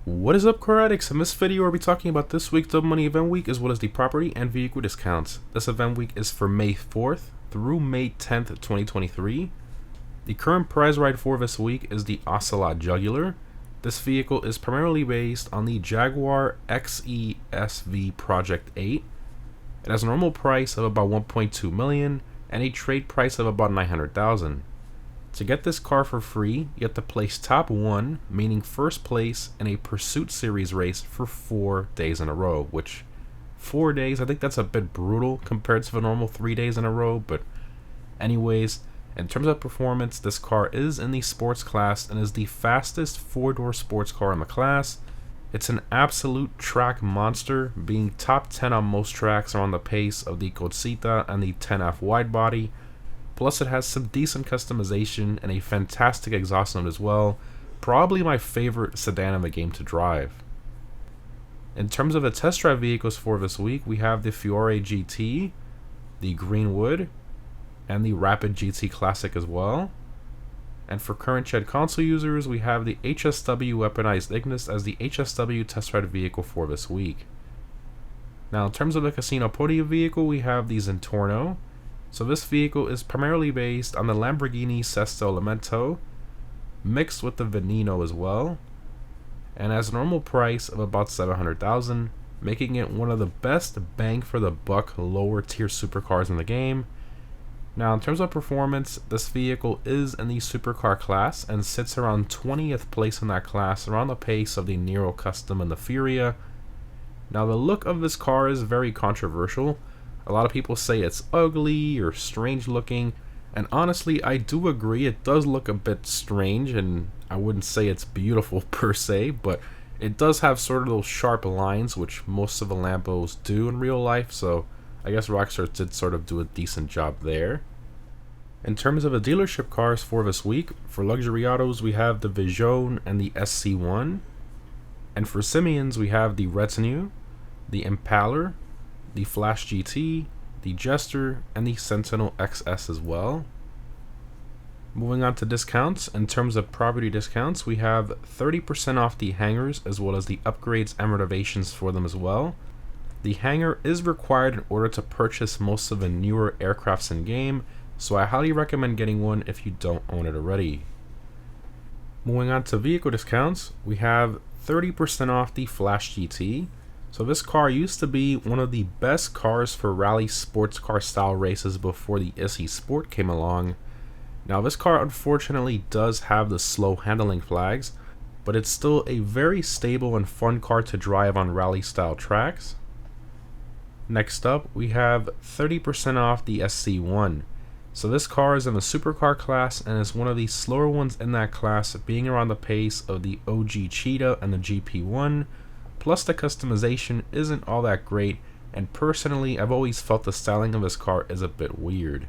What is up, car addicts? In this video, we'll be talking about this week's Double Money Event Week as well as the property and vehicle discounts. This event week is for May 4th through May 10th, 2023. The current prize ride for this week is the Ocelot Jugular. This vehicle is primarily based on the Jaguar XE-SV Project 8. It has a normal price of about 1.2 million and a trade price of about 900,000. To get this car for free, you have to place top 1, meaning first place, in a Pursuit Series race for 4 days in a row, which 4 days, I think that's a bit brutal compared to the normal 3 days in a row, but anyways, in terms of performance, this car is in the sports class and is the fastest 4-door sports car in the class. It's an absolute track monster, being top 10 on most tracks around the pace of the Cosita and the 10F wide body. Plus, it has some decent customization and a fantastic exhaust note as well. Probably my favorite sedan in the game to drive. In terms of the test drive vehicles for this week, we have the Fiore GT, the Greenwood, and the Rapid GT Classic as well. And for current Gen console users, we have the HSW Weaponized Ignis as the HSW test ride vehicle for this week. Now, in terms of the Casino Podium vehicle, we have the Zentorno. So this vehicle is primarily based on the Lamborghini Sesto Elemento, mixed with the Veneno as well, and has a normal price of about 700,000, making it one of the best bang for the buck lower tier supercars in the game. Now, in terms of performance, this vehicle is in the supercar class and sits around 20th place in that class, around the pace of the Nero Custom and the Furia. Now, the look of this car is very controversial. A lot of people say it's ugly or strange looking, and honestly, I do agree it does look a bit strange, and I wouldn't say it's beautiful per se, but it does have sort of those sharp lines, which most of the Lambos do in real life, so I guess Rockstar did sort of do a decent job there. In terms of the dealership cars for this week, for luxury autos we have the Vision and the SC1, and for Simeons we have the Retinue, the Impaler, the Flash GT, the Jester, and the Sentinel XS as well. Moving on to discounts, in terms of property discounts, we have 30% off the hangars as well as the upgrades and renovations for them as well. The hangar is required in order to purchase most of the newer aircrafts in game, so I highly recommend getting one if you don't own it already. Moving on to vehicle discounts, we have 30% off the Flash GT. So this car used to be one of the best cars for rally sports car style races before the ISI Sport came along. Now this car unfortunately does have the slow handling flags, but it's still a very stable and fun car to drive on rally style tracks. Next up, we have 30% off the SC1. So this car is in the supercar class and is one of the slower ones in that class, being around the pace of the OG Cheetah and the GP1. Plus the customization isn't all that great, and personally I've always felt the styling of this car is a bit weird.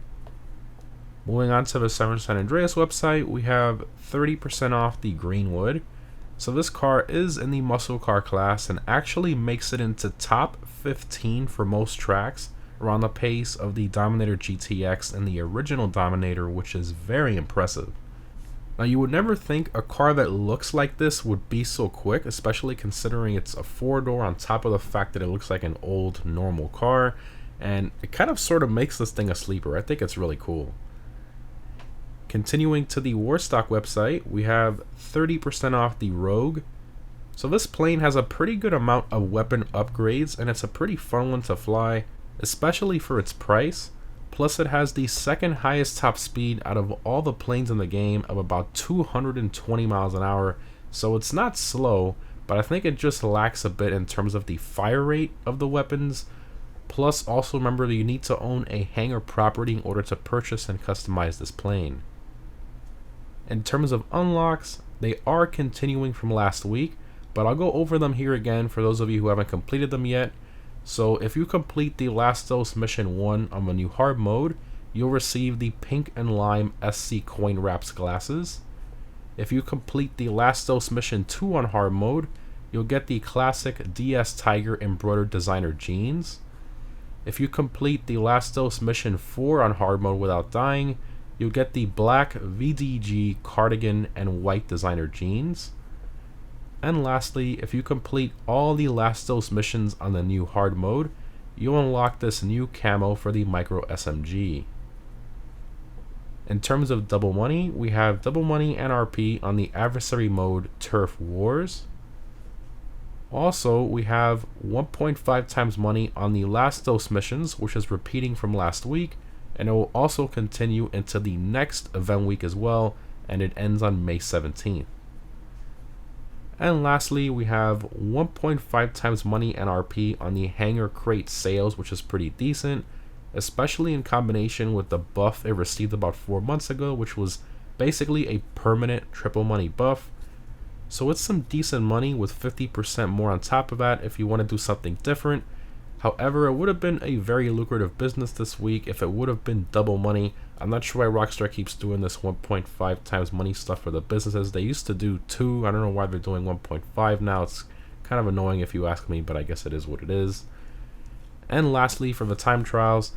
Moving on to the San Andreas website, we have 30% off the Greenwood. So this car is in the muscle car class and actually makes it into top 15 for most tracks, around the pace of the Dominator GTX and the original Dominator, which is very impressive. Now, you would never think a car that looks like this would be so quick, especially considering it's a 4-door on top of the fact that it looks like an old normal car, and it kind of sort of makes this thing a sleeper. I think it's really cool. Continuing to the Warstock website, we have 30% off the Rogue. So this plane has a pretty good amount of weapon upgrades, and it's a pretty fun one to fly, especially for its price. Plus, it has the second highest top speed out of all the planes in the game of about 220 miles an hour, so it's not slow, but I think it just lacks a bit in terms of the fire rate of the weapons. Plus, also remember that you need to own a hangar property in order to purchase and customize this plane. In terms of unlocks, they are continuing from last week, but I'll go over them here again for those of you who haven't completed them yet. So if you complete the Last Dose Mission 1 on the new hard mode, you'll receive the Pink and Lime SC Coin Wraps glasses. If you complete the Last Dose Mission 2 on hard mode, you'll get the classic DS Tiger embroidered designer jeans. If you complete the Last Dose Mission 4 on hard mode without dying, you'll get the black VDG cardigan and white designer jeans. And lastly, if you complete all the last dose missions on the new hard mode, you'll unlock this new camo for the micro SMG. In terms of double money, we have double money NRP on the adversary mode Turf Wars. Also, we have 1.5 times money on the last dose missions, which is repeating from last week, and it will also continue into the next event week as well, and it ends on May 17th. And lastly, we have 1.5 times money NRP on the Hangar crate sales, which is pretty decent, especially in combination with the buff it received about 4 months ago, which was basically a permanent triple money buff. So it's some decent money with 50% more on top of that if you want to do something different. However, it would have been a very lucrative business this week if it would have been double money. I'm not sure why Rockstar keeps doing this 1.5 times money stuff for the businesses. They used to do 2. I don't know why they're doing 1.5 now. It's kind of annoying if you ask me, but I guess it is what it is. And lastly, for the time trials,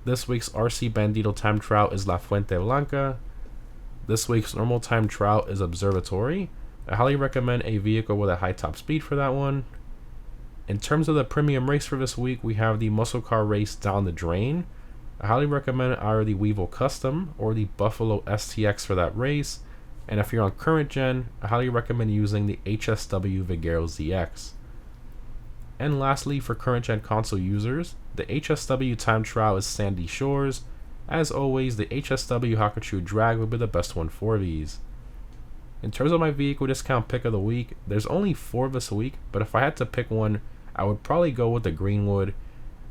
this week's RC Bandito time trial is La Fuente Blanca. This week's normal time trial is Observatory. I highly recommend a vehicle with a high top speed for that one. In terms of the premium race for this week, we have the muscle car race Down the Drain. I highly recommend either the Weevil Custom or the Buffalo STX for that race. And if you're on current gen, I highly recommend using the HSW Vigero ZX. And lastly, for current gen console users, the HSW time trial is Sandy Shores. As always, the HSW Hakuchu Drag will be the best one for these. In terms of my vehicle discount pick of the week, there's only 4 this week, but if I had to pick one, I would probably go with the Greenwood.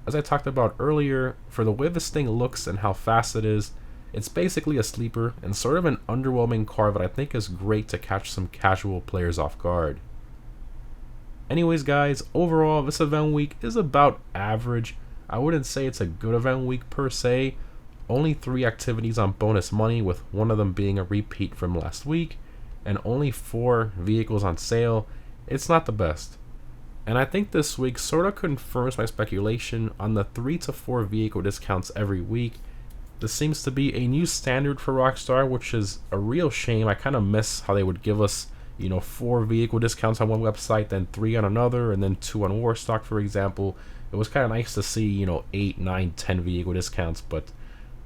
As I talked about earlier, for the way this thing looks and how fast it is, it's basically a sleeper and sort of an underwhelming car that I think is great to catch some casual players off guard. Anyways guys, overall this event week is about average. I wouldn't say it's a good event week per se. Only 3 activities on bonus money, with one of them being a repeat from last week, and only 4 vehicles on sale. It's not the best. And I think this week sort of confirms my speculation on the 3 to 4 vehicle discounts every week. This seems to be a new standard for Rockstar, which is a real shame. I kind of miss how they would give us, 4 vehicle discounts on one website, then 3 on another, and then 2 on Warstock, for example. It was kind of nice to see, 8, 9, 10 vehicle discounts, but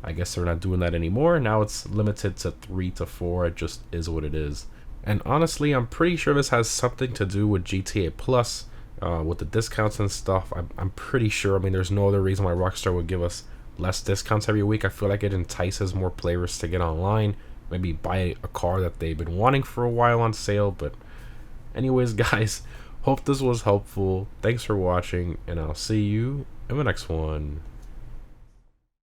I guess they're not doing that anymore. Now it's limited to 3 to 4. It just is what it is. And honestly, I'm pretty sure this has something to do with GTA Plus, with the discounts and stuff. I'm pretty sure. I mean, there's no other reason why Rockstar would give us less discounts every week. I feel like it entices more players to get online, maybe buy a car that they've been wanting for a while on sale. But anyways, guys, hope this was helpful. Thanks for watching, and I'll see you in the next one.